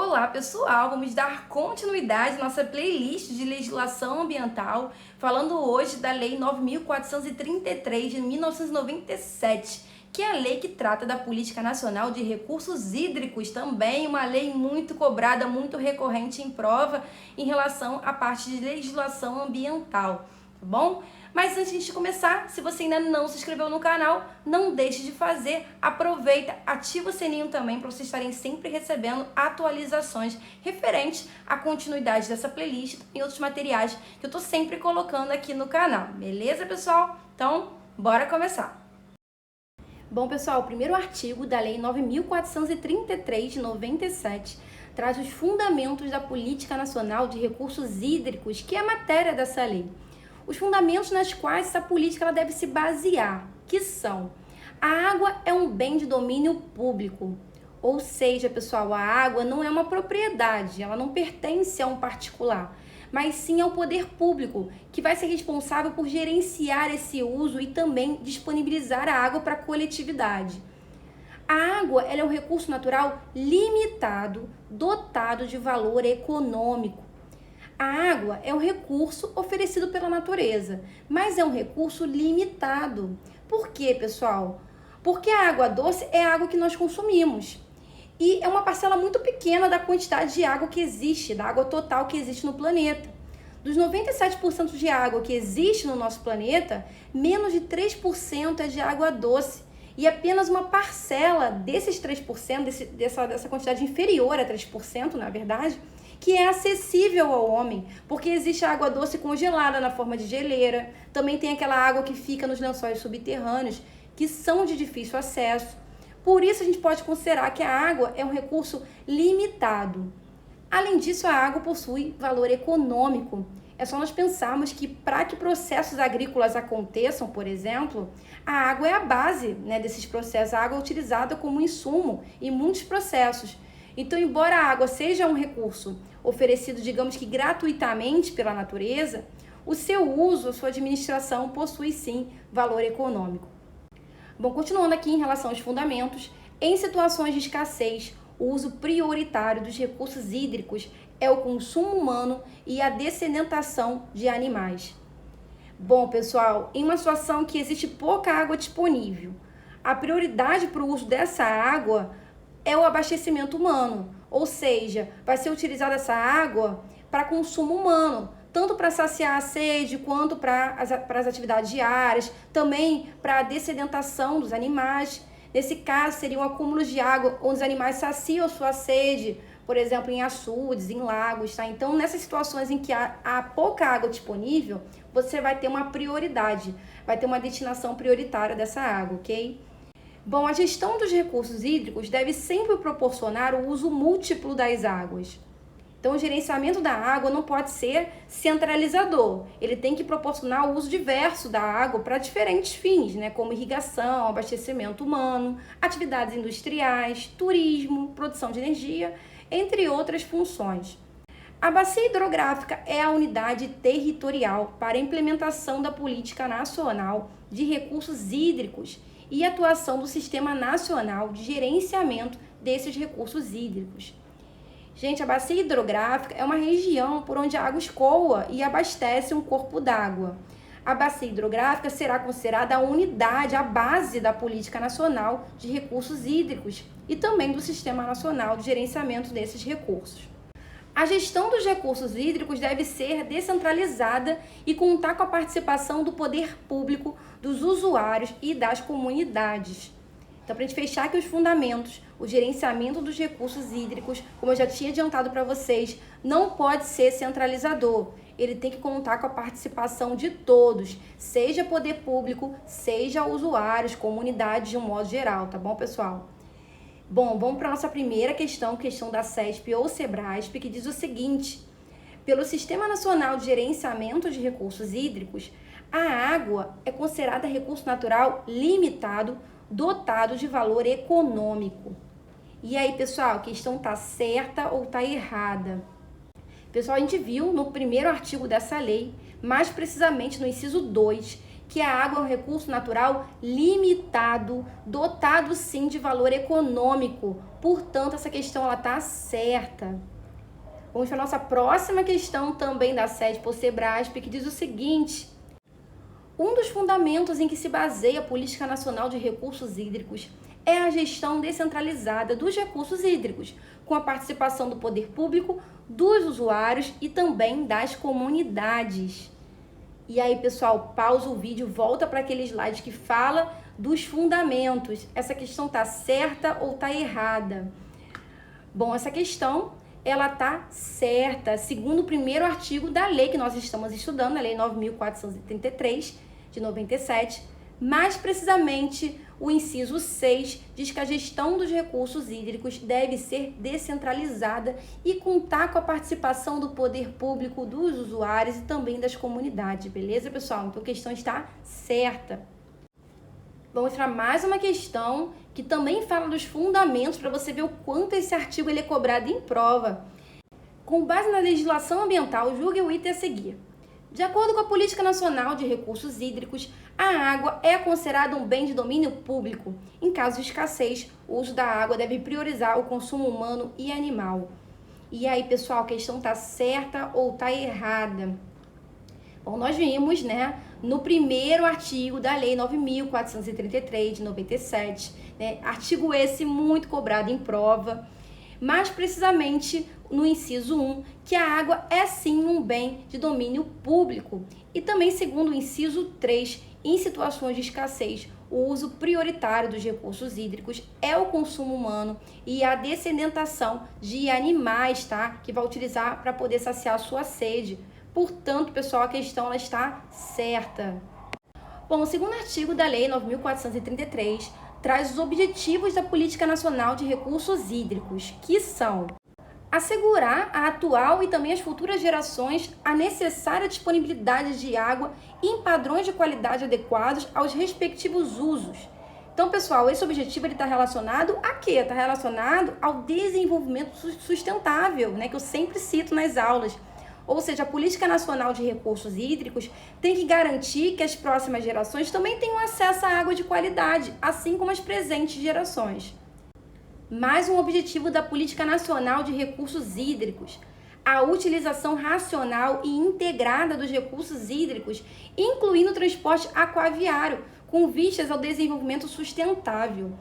Olá pessoal, vamos dar continuidade à nossa playlist de legislação ambiental, falando hoje da Lei 9.433 de 1997, que é a lei que trata da Política Nacional de Recursos Hídricos, também uma lei muito cobrada, muito recorrente em prova em relação à parte de legislação ambiental, tá bom? Mas antes de começar, se você ainda não se inscreveu no canal, não deixe de fazer, aproveita, ativa o sininho também para vocês estarem sempre recebendo atualizações referentes à continuidade dessa playlist e outros materiais que eu tô sempre colocando aqui no canal, beleza pessoal? Então, bora começar! Bom pessoal, o primeiro artigo da Lei 9.433 de 97 traz os fundamentos da Política Nacional de Recursos Hídricos, que é a matéria dessa lei. Os fundamentos nas quais essa política ela deve se basear, que são: a água é um bem de domínio público, ou seja, pessoal, a água não é uma propriedade, ela não pertence a um particular, mas sim ao poder público, que vai ser responsável por gerenciar esse uso e também disponibilizar a água para a coletividade. A água ela é um recurso natural limitado, dotado de valor econômico. A água é um recurso oferecido pela natureza, mas é um recurso limitado. Por quê, pessoal? Porque a água doce é a água que nós consumimos. E é uma parcela muito pequena da quantidade de água que existe, da água total que existe no planeta. Dos 97% de água que existe no nosso planeta, menos de 3% é de água doce. E apenas uma parcela desses 3%, dessa quantidade inferior a 3%, na verdade, que é acessível ao homem, porque existe a água doce congelada na forma de geleira, também tem aquela água que fica nos lençóis subterrâneos, que são de difícil acesso. Por isso a gente pode considerar que a água é um recurso limitado. Além disso, a água possui valor econômico. É só nós pensarmos que para que processos agrícolas aconteçam, por exemplo, a água é a base, desses processos. A água é utilizada como insumo em muitos processos. Então, embora a água seja um recurso oferecido, digamos que gratuitamente pela natureza, o seu uso, a sua administração possui sim valor econômico. Bom, continuando aqui em relação aos fundamentos, em situações de escassez, o uso prioritário dos recursos hídricos é o consumo humano e a dessedentação de animais. Bom, pessoal, em uma situação que existe pouca água disponível, a prioridade para o uso dessa água é o abastecimento humano, ou seja, vai ser utilizada essa água para consumo humano, tanto para saciar a sede quanto para as atividades diárias, também para a dessedentação dos animais. Nesse caso, seria um acúmulo de água onde os animais saciam sua sede, por exemplo, em açudes, em lagos, tá? Então, nessas situações em que há pouca água disponível, você vai ter uma prioridade, vai ter uma destinação prioritária dessa água, ok? Bom, a gestão dos recursos hídricos deve sempre proporcionar o uso múltiplo das águas. Então, o gerenciamento da água não pode ser centralizador. Ele tem que proporcionar o uso diverso da água para diferentes fins, como irrigação, abastecimento humano, atividades industriais, turismo, produção de energia, entre outras funções. A bacia hidrográfica é a unidade territorial para a implementação da Política Nacional de Recursos Hídricos e atuação do Sistema Nacional de Gerenciamento desses recursos hídricos. Gente, a bacia hidrográfica é uma região por onde a água escoa e abastece um corpo d'água. A bacia hidrográfica será considerada a unidade, a base da Política Nacional de Recursos Hídricos e também do Sistema Nacional de Gerenciamento desses recursos. A gestão dos recursos hídricos deve ser descentralizada e contar com a participação do poder público, dos usuários e das comunidades. Então, para a gente fechar aqui os fundamentos, o gerenciamento dos recursos hídricos, como eu já tinha adiantado para vocês, não pode ser centralizador. Ele tem que contar com a participação de todos, seja poder público, seja usuários, comunidades de um modo geral, tá bom, pessoal? Bom, vamos para a nossa primeira questão da CESP ou SEBRASP, que diz o seguinte: pelo Sistema Nacional de Gerenciamento de Recursos Hídricos, a água é considerada recurso natural limitado, dotado de valor econômico. E aí, pessoal, a questão está certa ou está errada? Pessoal, a gente viu no primeiro artigo dessa lei, mais precisamente no inciso 2, que a água é um recurso natural limitado, dotado sim de valor econômico. Portanto, essa questão ela está certa. Vamos para a nossa próxima questão, também da sede por Sebrasp, que diz o seguinte: um dos fundamentos em que se baseia a Política Nacional de Recursos Hídricos é a gestão descentralizada dos recursos hídricos, com a participação do poder público, dos usuários e também das comunidades. E aí, pessoal, pausa o vídeo, volta para aquele slide que fala dos fundamentos. Essa questão está certa ou está errada? Bom, essa questão ela está certa, segundo o primeiro artigo da lei que nós estamos estudando, a Lei 9.433, de 97, mais precisamente o inciso 6 diz que a gestão dos recursos hídricos deve ser descentralizada e contar com a participação do poder público, dos usuários e também das comunidades, beleza, pessoal? Então a questão está certa. Vamos para mais uma questão que também fala dos fundamentos para você ver o quanto esse artigo ele é cobrado em prova. Com base na legislação ambiental, julgue o item a seguir. De acordo com a Política Nacional de Recursos Hídricos, a água é considerada um bem de domínio público. Em caso de escassez, o uso da água deve priorizar o consumo humano e animal. E aí, pessoal, a questão está certa ou está errada? Bom, nós vimos, né, no primeiro artigo da Lei 9.433, de 97, né, artigo esse muito cobrado em prova, mais precisamente no inciso 1, que a água é sim um bem de domínio público. E também segundo o inciso 3, em situações de escassez, o uso prioritário dos recursos hídricos é o consumo humano e a descendentação de animais, tá? Que vai utilizar para poder saciar a sua sede. Portanto, pessoal, a questão ela está certa. Bom, o segundo artigo da Lei 9.433 traz os objetivos da Política Nacional de Recursos Hídricos, que são assegurar a atual e também as futuras gerações a necessária disponibilidade de água em padrões de qualidade adequados aos respectivos usos. Então, pessoal, esse objetivo está relacionado a quê? Está relacionado ao desenvolvimento sustentável, né, que eu sempre cito nas aulas. Ou seja, a Política Nacional de Recursos Hídricos tem que garantir que as próximas gerações também tenham acesso à água de qualidade, assim como as presentes gerações. Mais um objetivo da Política Nacional de Recursos Hídricos: a utilização racional e integrada dos recursos hídricos, incluindo o transporte aquaviário, com vistas ao desenvolvimento sustentável.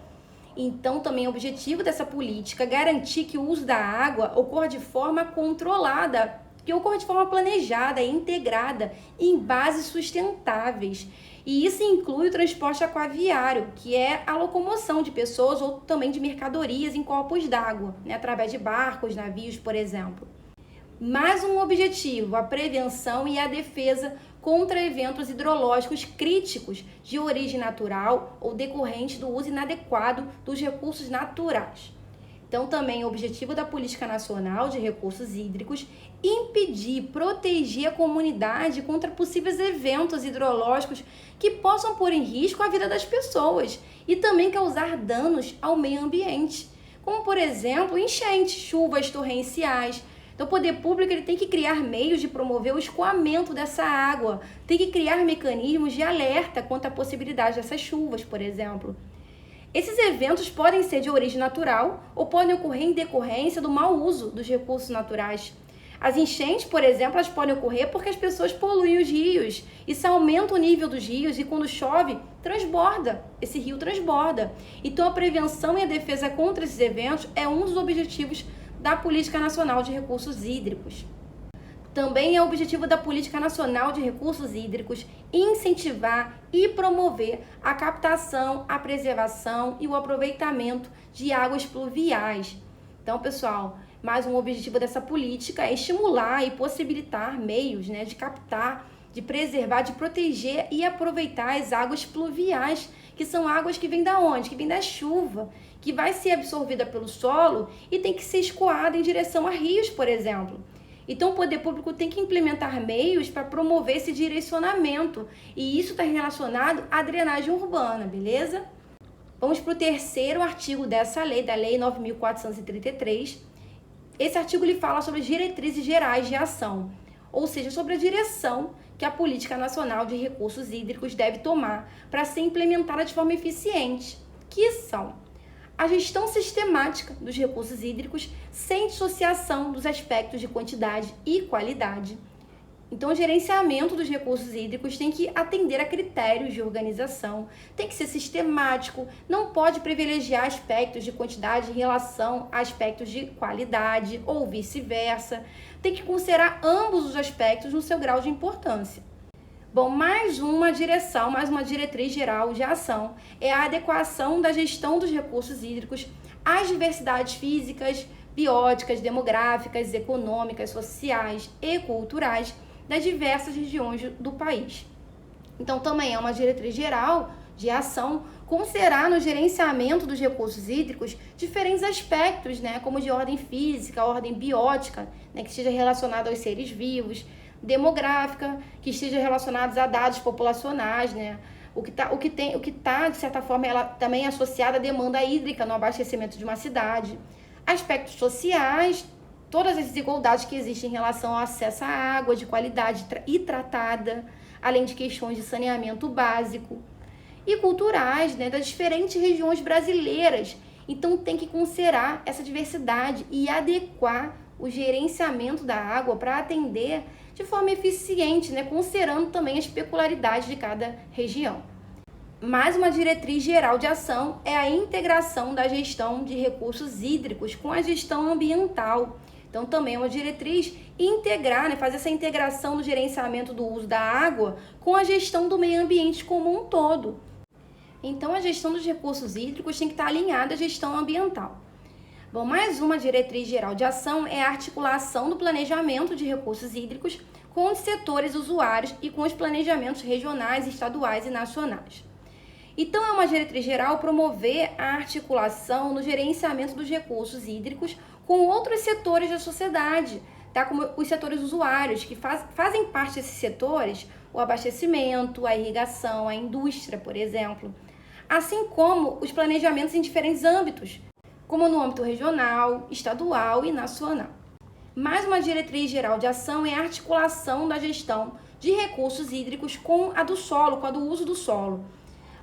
Então, também o objetivo dessa política é garantir que o uso da água ocorra de forma controlada, que ocorra de forma planejada e integrada em bases sustentáveis. E isso inclui o transporte aquaviário, que é a locomoção de pessoas ou também de mercadorias em corpos d'água, né, através de barcos, navios, por exemplo. Mais um objetivo: a prevenção e a defesa contra eventos hidrológicos críticos de origem natural ou decorrente do uso inadequado dos recursos naturais. Então, também o objetivo da Política Nacional de Recursos Hídricos: impedir, proteger a comunidade contra possíveis eventos hidrológicos que possam pôr em risco a vida das pessoas e também causar danos ao meio ambiente, como, por exemplo, enchentes, chuvas torrenciais. Então, o poder público ele tem que criar meios de promover o escoamento dessa água, tem que criar mecanismos de alerta quanto à possibilidade dessas chuvas, por exemplo. Esses eventos podem ser de origem natural ou podem ocorrer em decorrência do mau uso dos recursos naturais. As enchentes, por exemplo, elas podem ocorrer porque as pessoas poluem os rios. Isso aumenta o nível dos rios e quando chove, transborda. Esse rio transborda. Então, a prevenção e a defesa contra esses eventos é um dos objetivos da Política Nacional de Recursos Hídricos. Também é objetivo da Política Nacional de Recursos Hídricos incentivar e promover a captação, a preservação e o aproveitamento de águas pluviais. Então, pessoal, mais um objetivo dessa política é estimular e possibilitar meios, né, de captar, de preservar, de proteger e aproveitar as águas pluviais, que são águas que vêm da onde? Que vêm da chuva, que vai ser absorvida pelo solo e tem que ser escoada em direção a rios, por exemplo. Então, o poder público tem que implementar meios para promover esse direcionamento. E isso está relacionado à drenagem urbana, beleza? Vamos para o terceiro artigo dessa lei, da Lei 9.433. Esse artigo ele fala sobre as diretrizes gerais de ação. ou seja, sobre a direção que a Política Nacional de Recursos Hídricos deve tomar para ser implementada de forma eficiente, que são a gestão sistemática dos recursos hídricos sem dissociação dos aspectos de quantidade e qualidade. Então, o gerenciamento dos recursos hídricos tem que atender a critérios de organização, tem que ser sistemático, não pode privilegiar aspectos de quantidade em relação a aspectos de qualidade ou vice-versa, tem que considerar ambos os aspectos no seu grau de importância. Bom, mais uma diretriz geral de ação é a adequação da gestão dos recursos hídricos às diversidades físicas, bióticas, demográficas, econômicas, sociais e culturais das diversas regiões do país. Então, também é uma diretriz geral de ação considerar no gerenciamento dos recursos hídricos diferentes aspectos, como de ordem física, ordem biótica, que esteja relacionado aos seres vivos, demográfica, que esteja relacionados a dados populacionais, o que tá, de certa forma, ela também é associada à demanda hídrica no abastecimento de uma cidade. Aspectos sociais, todas as desigualdades que existem em relação ao acesso à água de qualidade e tratada, além de questões de saneamento básico. E culturais, das diferentes regiões brasileiras. Então, tem que considerar essa diversidade e adequar o gerenciamento da água para atender de forma eficiente, considerando também as peculiaridades de cada região. Mais uma diretriz geral de ação é a integração da gestão de recursos hídricos com a gestão ambiental. Então, também é uma diretriz integrar, fazer essa integração do gerenciamento do uso da água com a gestão do meio ambiente como um todo. Então, a gestão dos recursos hídricos tem que estar alinhada à gestão ambiental. Bom, mais uma diretriz geral de ação é a articulação do planejamento de recursos hídricos com os setores usuários e com os planejamentos regionais, estaduais e nacionais. Então, é uma diretriz geral promover a articulação no gerenciamento dos recursos hídricos com outros setores da sociedade, como os setores usuários, que fazem parte desses setores, o abastecimento, a irrigação, a indústria, por exemplo, assim como os planejamentos em diferentes âmbitos, como no âmbito regional, estadual e nacional. Mais uma diretriz geral de ação é a articulação da gestão de recursos hídricos com a do solo, com a do uso do solo.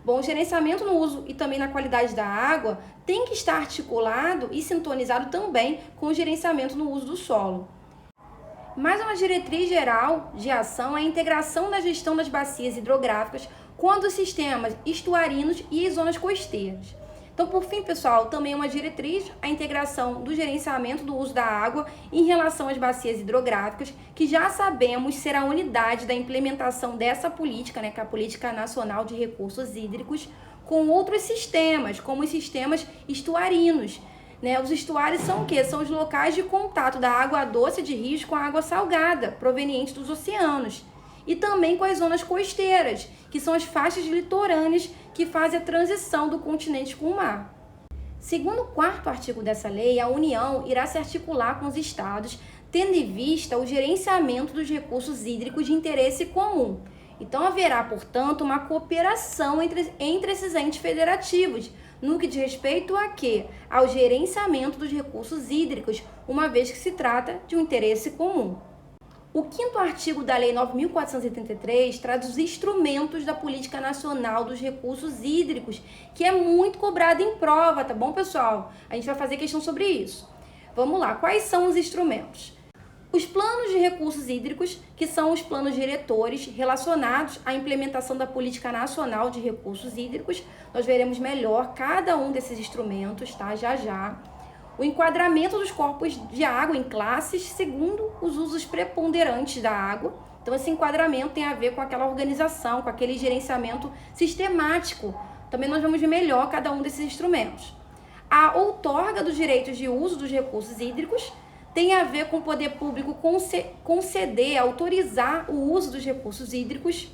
Bom, o gerenciamento no uso e também na qualidade da água tem que estar articulado e sintonizado também com o gerenciamento no uso do solo. Mais uma diretriz geral de ação é a integração da gestão das bacias hidrográficas com a dos sistemas estuarinos e zonas costeiras. Então, por fim, pessoal, também é uma diretriz a integração do gerenciamento do uso da água em relação às bacias hidrográficas, que já sabemos ser a unidade da implementação dessa política, que é a Política Nacional de Recursos Hídricos, com outros sistemas, como os sistemas estuarinos. Os estuários são o quê? São os locais de contato da água doce de rios com a água salgada, proveniente dos oceanos. E também com as zonas costeiras, que são as faixas litorâneas que fazem a transição do continente com o mar. Segundo o 4º artigo dessa lei, a União irá se articular com os estados, tendo em vista o gerenciamento dos recursos hídricos de interesse comum. Então, haverá, portanto, uma cooperação entre esses entes federativos, no que diz respeito a quê? Ao gerenciamento dos recursos hídricos, uma vez que se trata de um interesse comum. O 5º artigo da Lei 9.433 traz os instrumentos da Política Nacional dos Recursos Hídricos, que é muito cobrado em prova, tá bom, pessoal? A gente vai fazer questão sobre isso. Vamos lá, quais são os instrumentos? Os planos de recursos hídricos, que são os planos diretores relacionados à implementação da Política Nacional de Recursos Hídricos. Nós veremos melhor cada um desses instrumentos, tá? Já. O enquadramento dos corpos de água em classes segundo os usos preponderantes da água. Então, esse enquadramento tem a ver com aquela organização, com aquele gerenciamento sistemático. Também nós vamos ver melhor cada um desses instrumentos. A outorga dos direitos de uso dos recursos hídricos tem a ver com o poder público conceder, autorizar o uso dos recursos hídricos.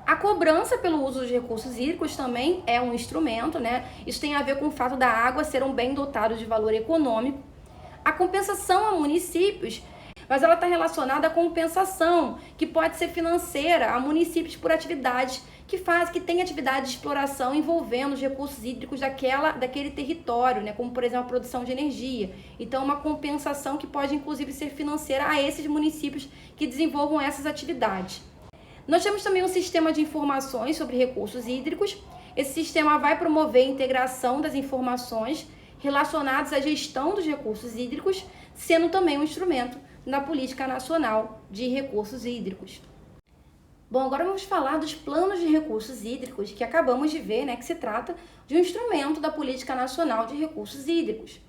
A cobrança pelo uso dos recursos hídricos também é um instrumento, Isso tem a ver com o fato da água ser um bem dotado de valor econômico. A compensação a municípios, mas ela está relacionada à compensação, que pode ser financeira, a municípios por atividades que tem atividade de exploração envolvendo os recursos hídricos daquele território, né? Como, por exemplo, a produção de energia. Então, uma compensação que pode, inclusive, ser financeira a esses municípios que desenvolvam essas atividades. Nós temos também um sistema de informações sobre recursos hídricos. Esse sistema vai promover a integração das informações relacionadas à gestão dos recursos hídricos, sendo também um instrumento na Política Nacional de Recursos Hídricos. Bom, agora vamos falar dos planos de recursos hídricos, que acabamos de ver, né, que se trata de um instrumento da Política Nacional de Recursos Hídricos.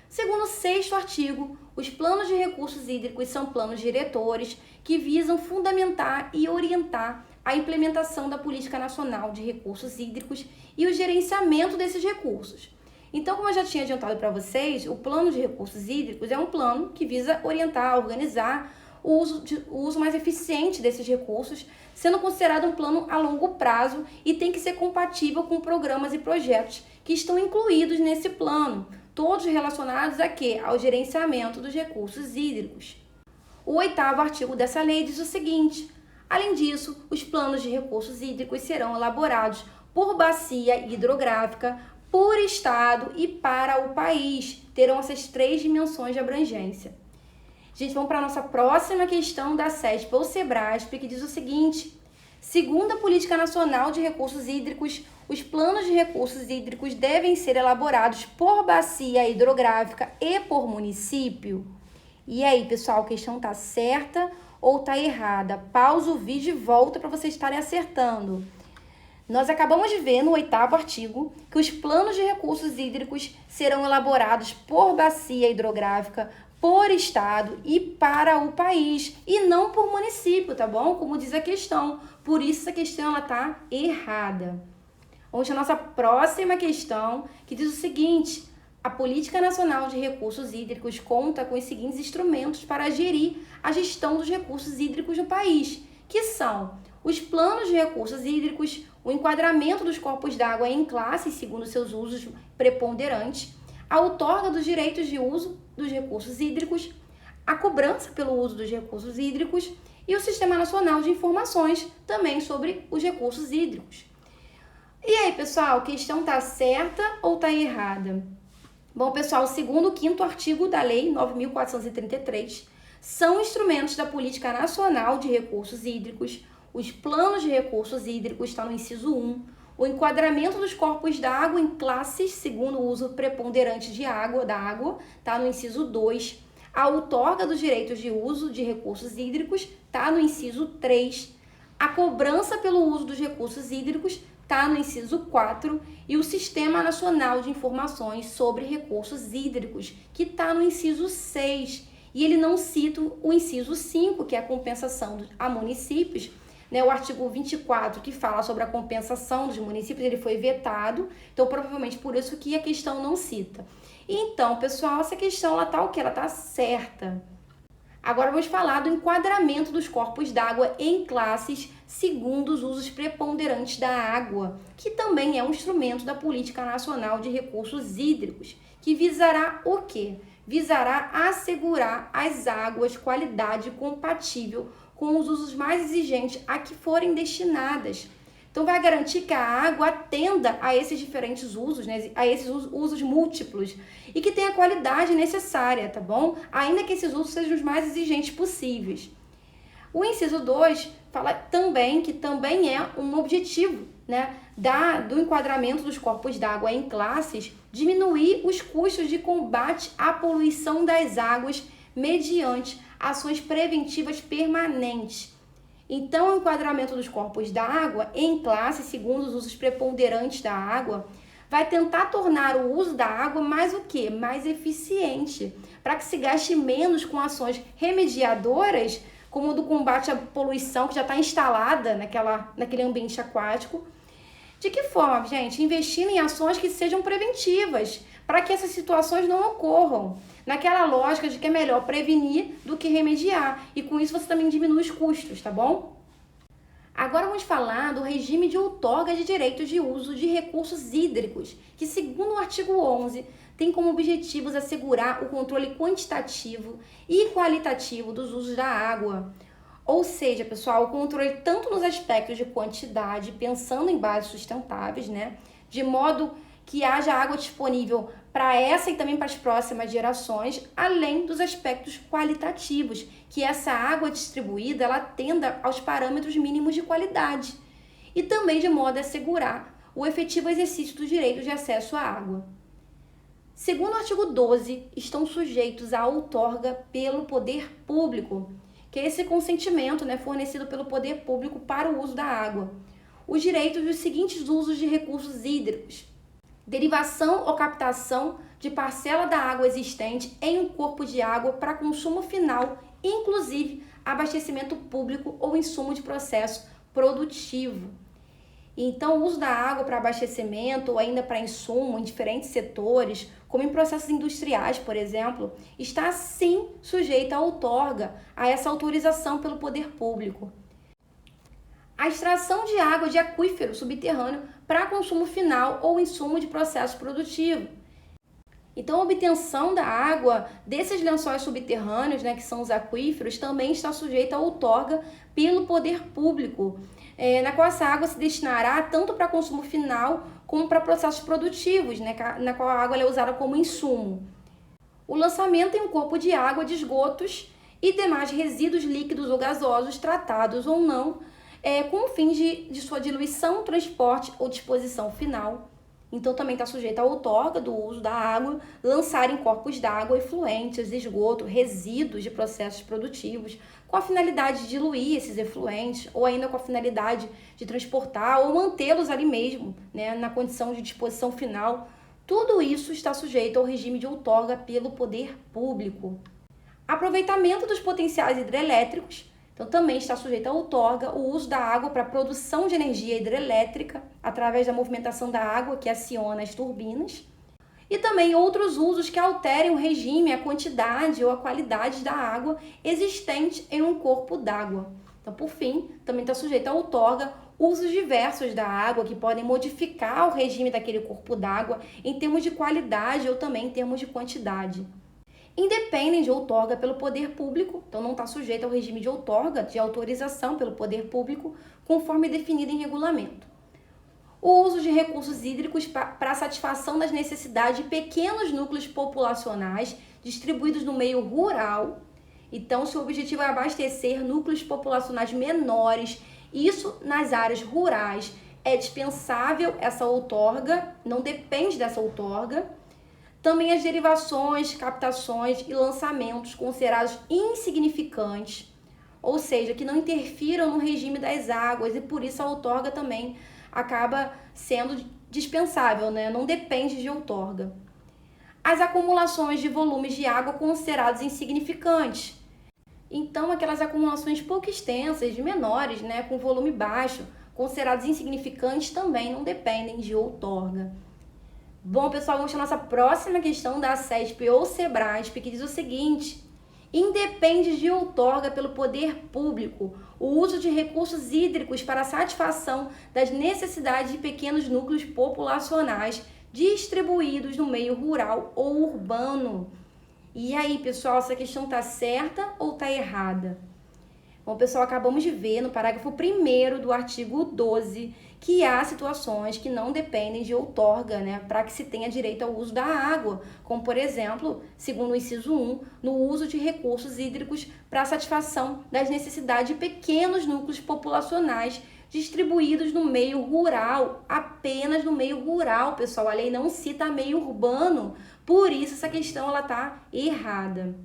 Segundo o 6º artigo, os planos de recursos hídricos são planos diretores que visam fundamentar e orientar a implementação da Política Nacional de Recursos Hídricos e o gerenciamento desses recursos. Então, como eu já tinha adiantado para vocês, o plano de recursos hídricos é um plano que visa orientar, organizar o uso mais eficiente desses recursos, sendo considerado um plano a longo prazo e tem que ser compatível com programas e projetos que estão incluídos nesse plano, todos relacionados a quê? Ao gerenciamento dos recursos hídricos. O 8º artigo dessa lei diz o seguinte: além disso, os planos de recursos hídricos serão elaborados por bacia hidrográfica, por estado e para o país. Terão essas 3 dimensões de abrangência. Gente, vamos para a nossa próxima questão da CESP ou SEBRASP, que diz o seguinte: segundo a Política Nacional de Recursos Hídricos, os planos de recursos hídricos devem ser elaborados por bacia hidrográfica e por município. E aí, pessoal, a questão está certa ou está errada? Pausa o vídeo e volta para vocês estarem acertando. Nós acabamos de ver no 8º artigo que os planos de recursos hídricos serão elaborados por bacia hidrográfica, por estado e para o país, e não por município, tá bom? Como diz a questão. Por isso essa questão ela tá errada. Vamos à nossa próxima questão, que diz o seguinte: a Política Nacional de Recursos Hídricos conta com os seguintes instrumentos para gerir a gestão dos recursos hídricos no país, que são os planos de recursos hídricos, o enquadramento dos corpos d'água em classes segundo seus usos preponderantes, a outorga dos direitos de uso dos recursos hídricos, a cobrança pelo uso dos recursos hídricos e o Sistema Nacional de Informações também sobre os recursos hídricos. E aí, pessoal, a questão tá certa ou tá errada? Bom, pessoal, segundo o 5º artigo da Lei 9.433, são instrumentos da Política Nacional de Recursos Hídricos, os planos de recursos hídricos está no inciso 1, o enquadramento dos corpos d'água em classes segundo o uso preponderante da água está no inciso 2, a outorga dos direitos de uso de recursos hídricos está no inciso 3, a cobrança pelo uso dos recursos hídricos está no inciso 4 e o Sistema Nacional de Informações sobre Recursos Hídricos, que está no inciso 6. E ele não cita o inciso 5, que é a compensação a municípios, né? O artigo 24, que fala sobre a compensação dos municípios, ele foi vetado, então provavelmente por isso que a questão não cita. Então, pessoal, essa questão ela tá o quê? Ela tá certa. Agora vamos falar do enquadramento dos corpos d'água em classes segundo os usos preponderantes da água, que também é um instrumento da Política Nacional de Recursos Hídricos, que visará o quê? Visará assegurar as águas qualidade compatível com os usos mais exigentes a que forem destinadas. Então, vai garantir que a água atenda a esses diferentes usos, né? A esses usos múltiplos, e que tenha a qualidade necessária, tá bom? Ainda que esses usos sejam os mais exigentes possíveis. O inciso 2 fala também que também é um objetivo, né, do enquadramento dos corpos d'água em classes, diminuir os custos de combate à poluição das águas mediante ações preventivas permanentes. Então, o enquadramento dos corpos d'água em classe, segundo os usos preponderantes da água, vai tentar tornar o uso da água mais o quê? Mais eficiente, para que se gaste menos com ações remediadoras, como o do combate à poluição que já está instalada naquele ambiente aquático. De que forma, gente? Investindo em ações que sejam preventivas, para que essas situações não ocorram. Naquela lógica de que é melhor prevenir do que remediar. E com isso você também diminui os custos, tá bom? Agora vamos falar do regime de outorga de direitos de uso de recursos hídricos, que segundo o artigo 11, tem como objetivos assegurar o controle quantitativo e qualitativo dos usos da água. Ou seja, pessoal, o controle tanto nos aspectos de quantidade, pensando em bases sustentáveis, né? De modo que haja água disponível para essa e também para as próximas gerações, além dos aspectos qualitativos, que essa água distribuída ela atenda aos parâmetros mínimos de qualidade e também de modo a assegurar o efetivo exercício do direito de acesso à água. Segundo o artigo 12, estão sujeitos à outorga pelo poder público, que é esse consentimento, né, fornecido pelo poder público para o uso da água. Os direitos dos seguintes usos de recursos hídricos: derivação ou captação de parcela da água existente em um corpo de água para consumo final, inclusive abastecimento público ou insumo de processo produtivo. Então, o uso da água para abastecimento ou ainda para insumo em diferentes setores, como em processos industriais, por exemplo, está sim sujeito à outorga, a essa autorização pelo poder público. A extração de água de aquífero subterrâneo para consumo final ou insumo de processo produtivo. Então, a obtenção da água desses lençóis subterrâneos, né, que são os aquíferos, também está sujeita à outorga pelo poder público, na qual essa água se destinará tanto para consumo final como para processos produtivos, né, na qual a água é usada como insumo. O lançamento em um corpo de água de esgotos e demais resíduos líquidos ou gasosos, tratados ou não, com o fim de sua diluição, transporte ou disposição final. Então, também está sujeito à outorga do uso da água, lançar em corpos d'água efluentes, esgoto, resíduos de processos produtivos, com a finalidade de diluir esses efluentes, ou ainda com a finalidade de transportar ou mantê-los ali mesmo, né, na condição de disposição final. Tudo isso está sujeito ao regime de outorga pelo poder público. Aproveitamento dos potenciais hidrelétricos. Então, também está sujeito à outorga o uso da água para a produção de energia hidrelétrica, através da movimentação da água que aciona as turbinas, e também outros usos que alterem o regime, a quantidade ou a qualidade da água existente em um corpo d'água. Então, por fim, também está sujeito à outorga usos diversos da água que podem modificar o regime daquele corpo d'água em termos de qualidade ou também em termos de quantidade. Independem de outorga pelo poder público, então não está sujeito ao regime de outorga, de autorização pelo poder público, conforme definido em regulamento. O uso de recursos hídricos para satisfação das necessidades de pequenos núcleos populacionais distribuídos no meio rural. Então, se o objetivo é abastecer núcleos populacionais menores, isso nas áreas rurais, é dispensável essa outorga, não depende dessa outorga. Também as derivações, captações e lançamentos considerados insignificantes, ou seja, que não interfiram no regime das águas, e por isso a outorga também acaba sendo dispensável, né? Não depende de outorga. As acumulações de volumes de água considerados insignificantes. Então, aquelas acumulações pouco extensas, de menores, né, com volume baixo, considerados insignificantes, também não dependem de outorga. Bom, pessoal, vamos para a nossa próxima questão da CESP ou SEBRASP, que diz o seguinte: independe de outorga pelo poder público o uso de recursos hídricos para a satisfação das necessidades de pequenos núcleos populacionais distribuídos no meio rural ou urbano. E aí, pessoal, essa questão está certa ou está errada? Bom, pessoal, acabamos de ver no parágrafo 1º do artigo 12 que há situações que não dependem de outorga, né, para que se tenha direito ao uso da água, como, por exemplo, segundo o inciso 1, no uso de recursos hídricos para a satisfação das necessidades de pequenos núcleos populacionais distribuídos no meio rural, apenas no meio rural, pessoal. A lei não cita meio urbano, por isso essa questão está errada.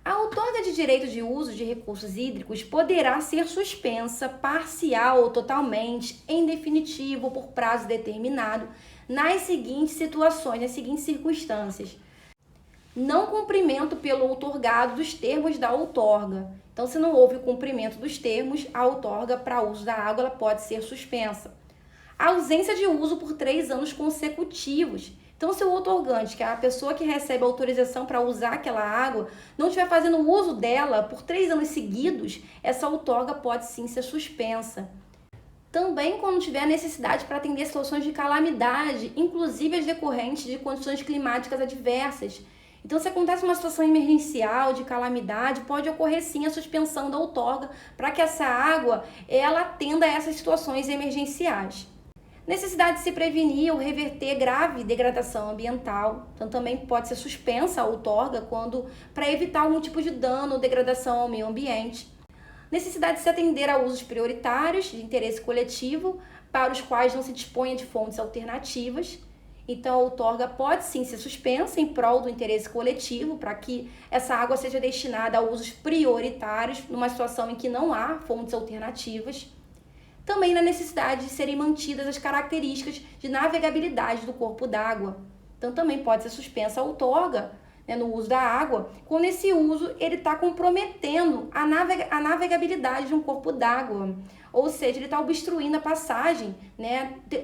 A outorga de direito de uso de recursos hídricos poderá ser suspensa parcial ou totalmente, em definitivo, por prazo determinado, nas seguintes situações, nas seguintes circunstâncias: não cumprimento pelo outorgado dos termos da outorga. Então, se não houve o cumprimento dos termos, a outorga para uso da água ela pode ser suspensa. A ausência de uso por 3 anos consecutivos. Então, se o outorgante, que é a pessoa que recebe a autorização para usar aquela água, não estiver fazendo uso dela por 3 anos seguidos, essa outorga pode sim ser suspensa. Também quando tiver necessidade para atender situações de calamidade, inclusive as decorrentes de condições climáticas adversas. Então, se acontece uma situação emergencial, de calamidade, pode ocorrer sim a suspensão da outorga para que essa água ela atenda a essas situações emergenciais. Necessidade de se prevenir ou reverter grave degradação ambiental. Então, também pode ser suspensa a outorga para evitar algum tipo de dano ou degradação ao meio ambiente. Necessidade de se atender a usos prioritários de interesse coletivo, para os quais não se disponha de fontes alternativas. Então, a outorga pode sim ser suspensa em prol do interesse coletivo, para que essa água seja destinada a usos prioritários, numa situação em que não há fontes alternativas. Também na necessidade de serem mantidas as características de navegabilidade do corpo d'água. Então, também pode ser suspensa a outorga, no uso da água, quando esse uso ele está comprometendo a navegabilidade de um corpo d'água. Ou seja, ele está obstruindo a passagem,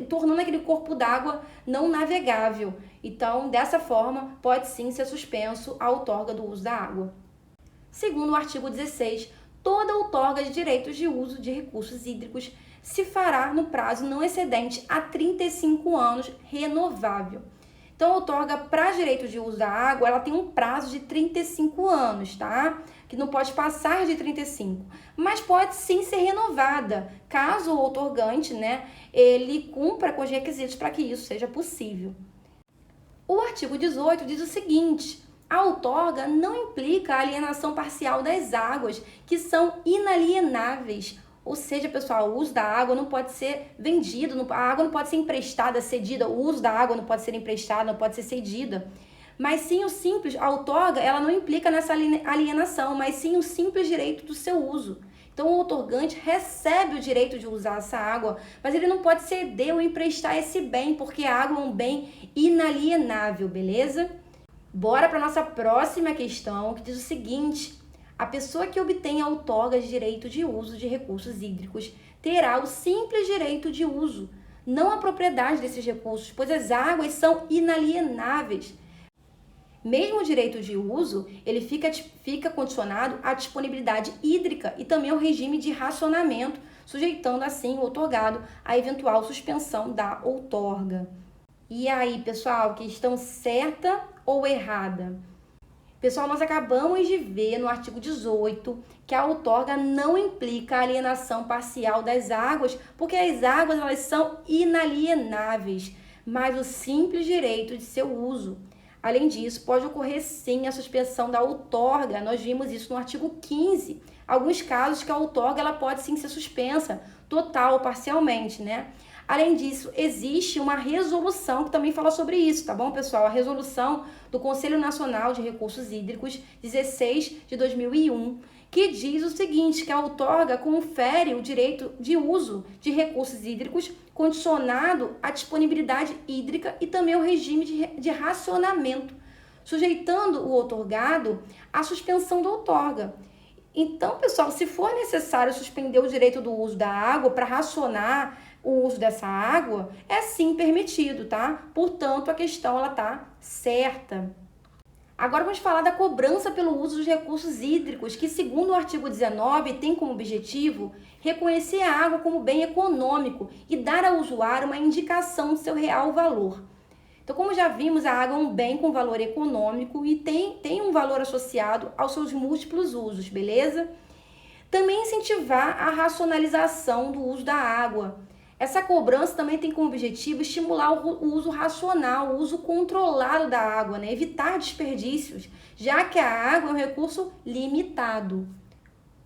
tornando aquele corpo d'água não navegável. Então, dessa forma, pode sim ser suspenso a outorga do uso da água. Segundo o artigo 16, toda outorga de direitos de uso de recursos hídricos se fará no prazo não excedente a 35 anos renovável. Então, a outorga para direitos de uso da água, ela tem um prazo de 35 anos, tá? Que não pode passar de 35, mas pode sim ser renovada, caso o outorgante, ele cumpra com os requisitos para que isso seja possível. O artigo 18 diz o seguinte: a outorga não implica a alienação parcial das águas, que são inalienáveis. Ou seja, pessoal, o uso da água não pode ser vendido, a água não pode ser emprestada, cedida, o uso da água não pode ser emprestada, não pode ser cedida. Mas sim a outorga, ela não implica nessa alienação, mas sim o simples direito do seu uso. Então, o outorgante recebe o direito de usar essa água, mas ele não pode ceder ou emprestar esse bem, porque a água é um bem inalienável, beleza? Bora para a nossa próxima questão, que diz o seguinte: a pessoa que obtém a outorga de direito de uso de recursos hídricos terá o simples direito de uso, não a propriedade desses recursos, pois as águas são inalienáveis. Mesmo o direito de uso, ele fica condicionado à disponibilidade hídrica e também ao regime de racionamento, sujeitando assim o outorgado à eventual suspensão da outorga. E aí, pessoal, questão certa ou errada? Pessoal, nós acabamos de ver no artigo 18 que a outorga não implica a alienação parcial das águas, porque as águas elas são inalienáveis, mas o simples direito de seu uso. Além disso, pode ocorrer sim a suspensão da outorga. Nós vimos isso no artigo 15. Alguns casos que a outorga ela pode sim ser suspensa, total ou parcialmente, Além disso, existe uma resolução que também fala sobre isso, tá bom, pessoal? A resolução do Conselho Nacional de Recursos Hídricos 16 de 2001, que diz o seguinte, que a outorga confere o direito de uso de recursos hídricos condicionado à disponibilidade hídrica e também ao regime de racionamento, sujeitando o outorgado à suspensão da outorga. Então, pessoal, se for necessário suspender o direito do uso da água para racionar o uso dessa água, é sim permitido, tá? Portanto, a questão ela tá certa. Agora vamos falar da cobrança pelo uso dos recursos hídricos, que segundo o artigo 19 tem como objetivo reconhecer a água como bem econômico e dar ao usuário uma indicação do seu real valor. Então, como já vimos, a água é um bem com valor econômico e tem um valor associado aos seus múltiplos usos, beleza? Também incentivar a racionalização do uso da água. Essa cobrança também tem como objetivo estimular o uso racional, o uso controlado da água, evitar desperdícios, já que a água é um recurso limitado.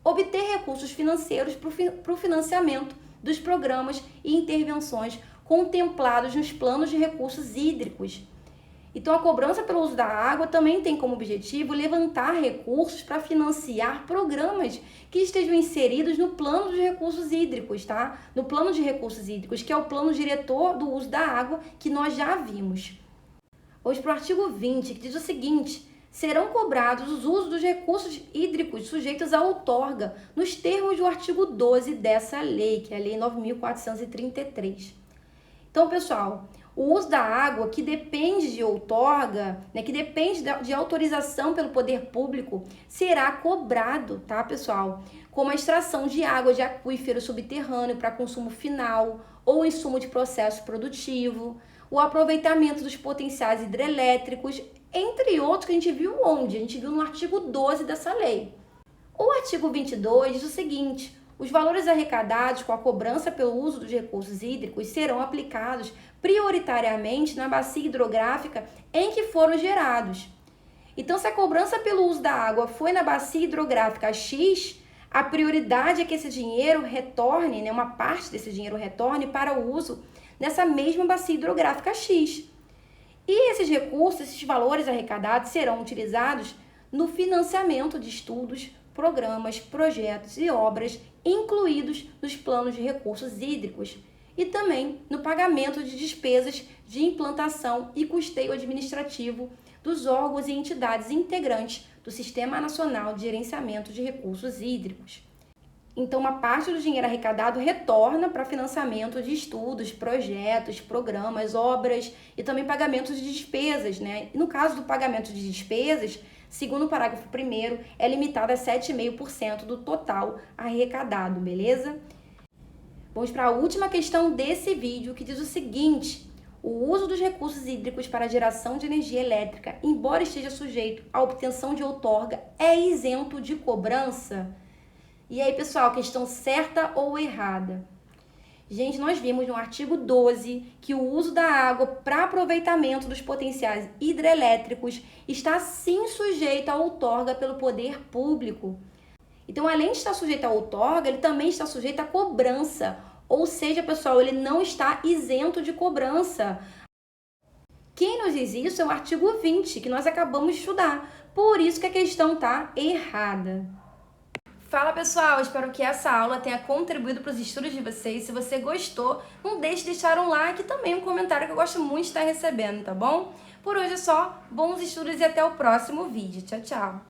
Obter recursos financeiros para o financiamento dos programas e intervenções contemplados nos planos de recursos hídricos. Então, a cobrança pelo uso da água também tem como objetivo levantar recursos para financiar programas que estejam inseridos no plano de recursos hídricos, tá? No plano de recursos hídricos, que é o plano diretor do uso da água, que nós já vimos. Hoje, para o artigo 20, que diz o seguinte: serão cobrados os usos dos recursos hídricos sujeitos à outorga, nos termos do artigo 12 dessa lei, que é a Lei 9.433. Então, pessoal, o uso da água que depende de outorga, que depende de autorização pelo poder público, será cobrado, tá, pessoal? Como a extração de água de aquífero subterrâneo para consumo final ou insumo de processo produtivo, o aproveitamento dos potenciais hidrelétricos, entre outros que a gente viu onde? A gente viu no artigo 12 dessa lei. O artigo 22 diz o seguinte: os valores arrecadados com a cobrança pelo uso dos recursos hídricos serão aplicados prioritariamente na bacia hidrográfica em que foram gerados. Então, se a cobrança pelo uso da água foi na bacia hidrográfica X, a prioridade é que esse dinheiro retorne, né, uma parte desse dinheiro retorne para o uso nessa mesma bacia hidrográfica X. E esses recursos, esses valores arrecadados serão utilizados no financiamento de estudos, programas, projetos e obras incluídos nos planos de recursos hídricos e também no pagamento de despesas de implantação e custeio administrativo dos órgãos e entidades integrantes do Sistema Nacional de Gerenciamento de Recursos Hídricos. Então, uma parte do dinheiro arrecadado retorna para financiamento de estudos, projetos, programas, obras e também pagamentos de despesas, né? E no caso do pagamento de despesas, segundo o parágrafo 1º, é limitado a 7,5% do total arrecadado, beleza? Vamos para a última questão desse vídeo, que diz o seguinte: o uso dos recursos hídricos para a geração de energia elétrica, embora esteja sujeito à obtenção de outorga, é isento de cobrança? E aí, pessoal, questão certa ou errada? Gente, nós vimos no artigo 12 que o uso da água para aproveitamento dos potenciais hidrelétricos está sim sujeito à outorga pelo poder público. Então, além de estar sujeito à outorga, ele também está sujeito à cobrança. Ou seja, pessoal, ele não está isento de cobrança. Quem nos diz isso é o artigo 20, que nós acabamos de estudar. Por isso que a questão está errada. Fala, pessoal, espero que essa aula tenha contribuído para os estudos de vocês. Se você gostou, não deixe de deixar um like e também um comentário, que eu gosto muito de estar recebendo, tá bom? Por hoje é só, bons estudos e até o próximo vídeo. Tchau, tchau!